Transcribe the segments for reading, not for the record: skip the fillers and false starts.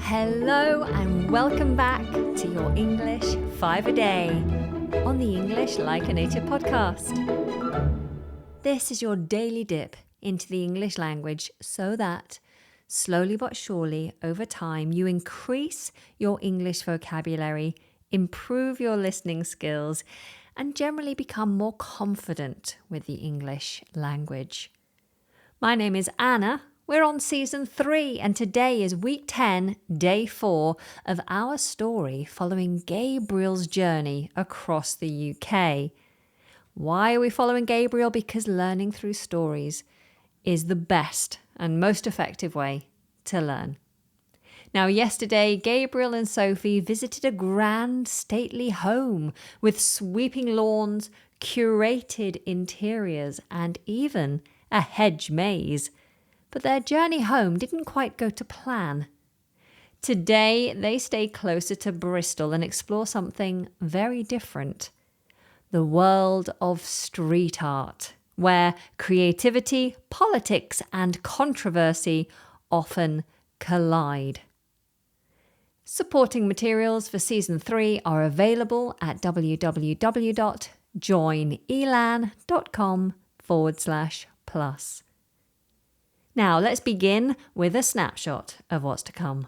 Hello and welcome back to your English 5 a day on the English Like a Native podcast. This is your daily dip into the English language so that, slowly but surely, over time, you increase your English vocabulary, improve your listening skills, and generally become more confident with the English language. My name is Anna. We're on season 3 and today is week 10, day 4 of our story following Gabriel's journey across the UK. Why are we following Gabriel? Because learning through stories is the best and most effective way to learn. Now, yesterday, Gabriel and Sophie visited a grand, stately home with sweeping lawns, curated interiors, and even a hedge maze. But their journey home didn't quite go to plan. Today, they stay closer to Bristol and explore something very different. The world of street art, where creativity, politics, and controversy often collide. Supporting materials for season 3 are available at www.joinelan.com/plus. Now, let's begin with a snapshot of what's to come.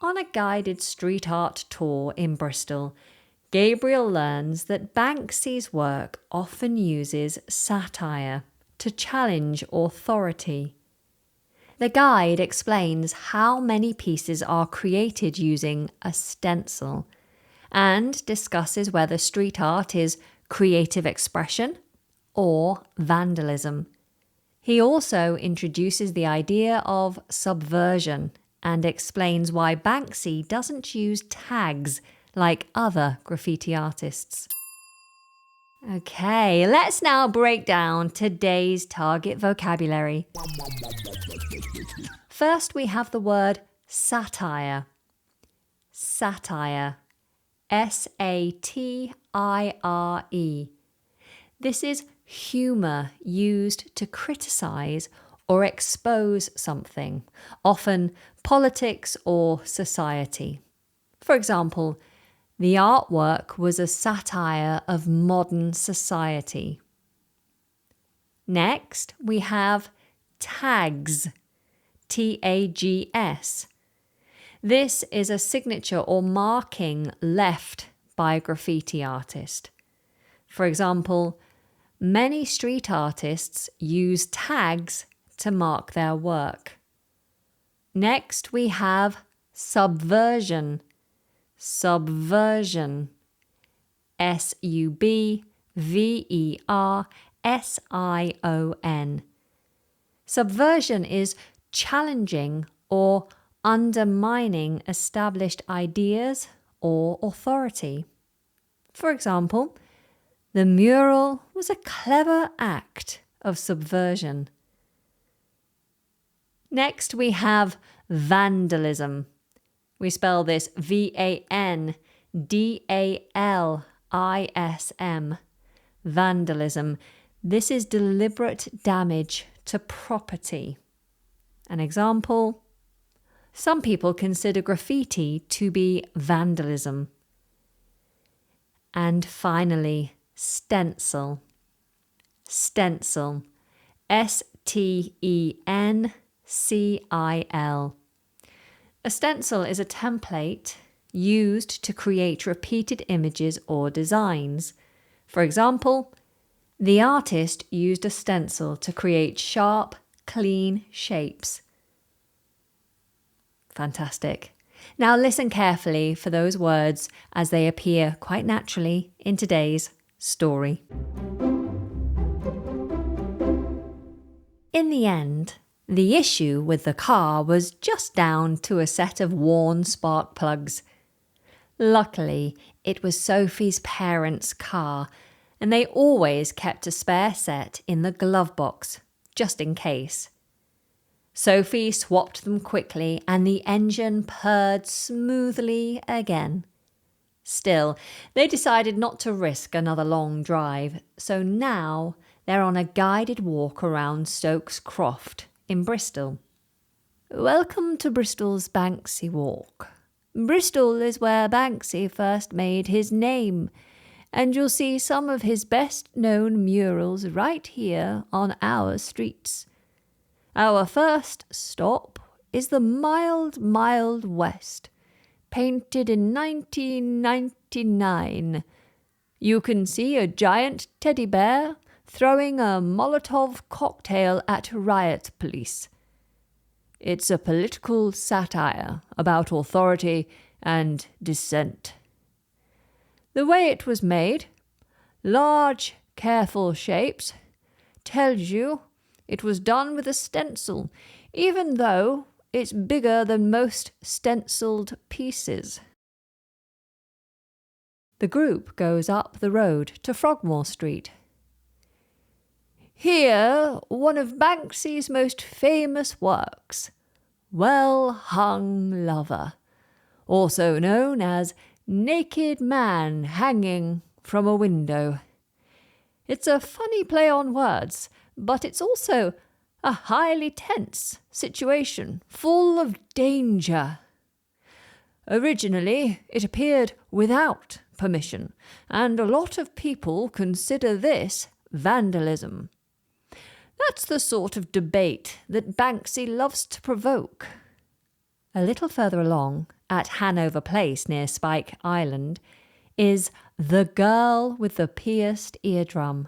On a guided street art tour in Bristol, Gabriel learns that Banksy's work often uses satire to challenge authority. The guide explains how many pieces are created using a stencil and discusses whether street art is creative expression or vandalism. He also introduces the idea of subversion and explains why Banksy doesn't use tags like other graffiti artists. Okay, let's now break down today's target vocabulary. First, we have the word satire. Satire. S-A-T-I-R-E. This is humour used to criticise or expose something, often politics or society. For example, the artwork was a satire of modern society. Next, we have tags. T-A-G-S. This is a signature or marking left by a graffiti artist. For example, many street artists use tags to mark their work. Next, we have subversion. Subversion. S-U-B-V-E-R-S-I-O-N. Subversion is challenging or undermining established ideas or authority. For example, the mural was a clever act of subversion. Next, we have vandalism. We spell this V-A-N-D-A-L-I-S-M. Vandalism. This is deliberate damage to property. An example: some people consider graffiti to be vandalism. And finally, stencil. Stencil. S-T-E-N-C-I-L. A stencil is a template used to create repeated images or designs. For example, the artist used a stencil to create sharp, clean shapes. Fantastic. Now listen carefully for those words as they appear quite naturally in today's story. In the end, the issue with the car was just down to a set of worn spark plugs. Luckily, it was Sophie's parents' car, and they always kept a spare set in the glove box, just in case. Sophie swapped them quickly, and the engine purred smoothly again. Still, they decided not to risk another long drive, so now they're on a guided walk around Stokes Croft in Bristol. Welcome to Bristol's Banksy Walk. Bristol is where Banksy first made his name, and you'll see some of his best-known murals right here on our streets. Our first stop is the Mild, Mild West, painted in 1999. You can see a giant teddy bear throwing a Molotov cocktail at riot police. It's a political satire about authority and dissent. The way it was made, large, careful shapes, tells you it was done with a stencil, even though it's bigger than most stenciled pieces. The group goes up the road to Frogmore Street. Here, one of Banksy's most famous works, Well Hung Lover, also known as Naked Man Hanging from a Window. It's a funny play on words, but it's also a highly tense situation, full of danger. Originally, it appeared without permission, and a lot of people consider this vandalism. That's the sort of debate that Banksy loves to provoke. A little further along, at Hanover Place near Spike Island, is The Girl with the Pierced Eardrum.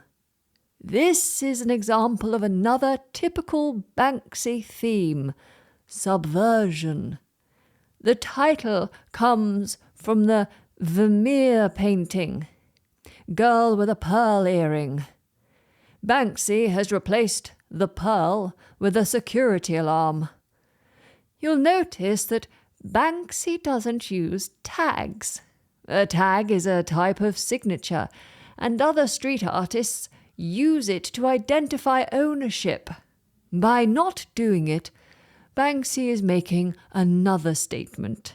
This is an example of another typical Banksy theme, subversion. The title comes from the Vermeer painting, Girl with a Pearl Earring. Banksy has replaced the pearl with a security alarm. You'll notice that Banksy doesn't use tags. A tag is a type of signature, and other street artists use it to identify ownership. By not doing it, Banksy is making another statement.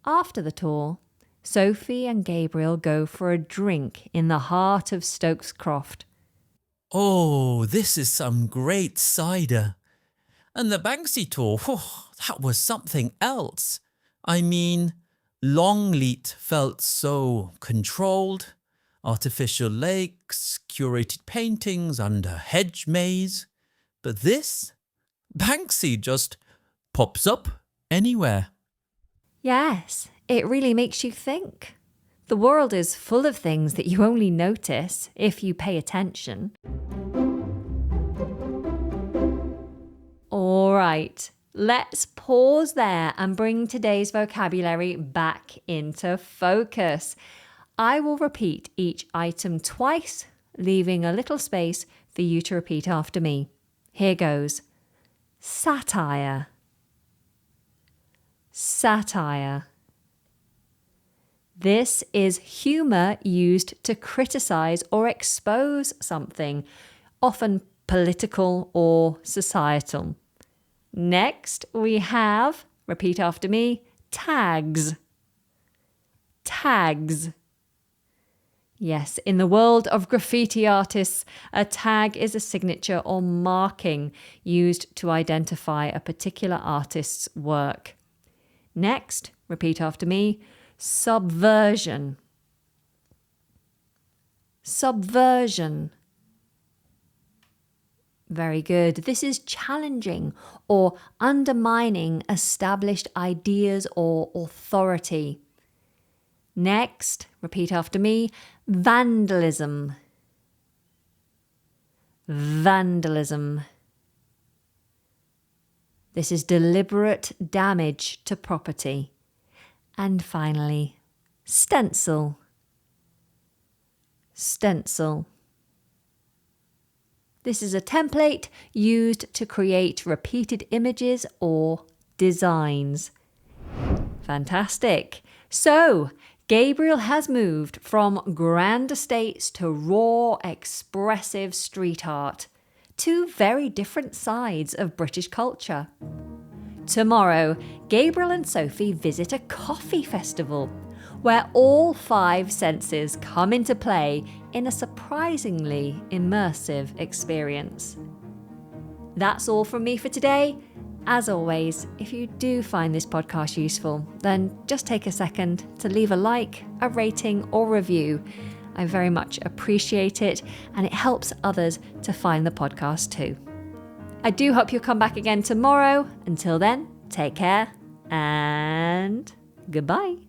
After the tour, Sophie and Gabriel go for a drink in the heart of Stokes Croft. Oh, this is some great cider. And the Banksy tour, that was something else. I mean, Longleat felt so controlled. Artificial lakes, curated paintings under hedge maze. But this? Banksy just pops up anywhere. Yes, it really makes you think. The world is full of things that you only notice if you pay attention. All right, let's pause there and bring today's vocabulary back into focus. I will repeat each item twice, leaving a little space for you to repeat after me. Here goes. Satire. Satire. This is humour used to criticise or expose something, often political or societal. Next, we have, repeat after me, tags. Tags. Yes, in the world of graffiti artists, a tag is a signature or marking used to identify a particular artist's work. Next, repeat after me, subversion. Subversion. Very good. This is challenging or undermining established ideas or authority. Next, repeat after me, vandalism. Vandalism. This is deliberate damage to property. And finally, stencil. Stencil. This is a template used to create repeated images or designs. Fantastic. So, Gabriel has moved from grand estates to raw, expressive street art. Two very different sides of British culture. Tomorrow, Gabriel and Sophie visit a coffee festival where all 5 senses come into play in a surprisingly immersive experience. That's all from me for today. As always, if you do find this podcast useful, then just take a second to leave a like, a rating, or review. I very much appreciate it, and it helps others to find the podcast too. I do hope you'll come back again tomorrow. Until then, take care and goodbye.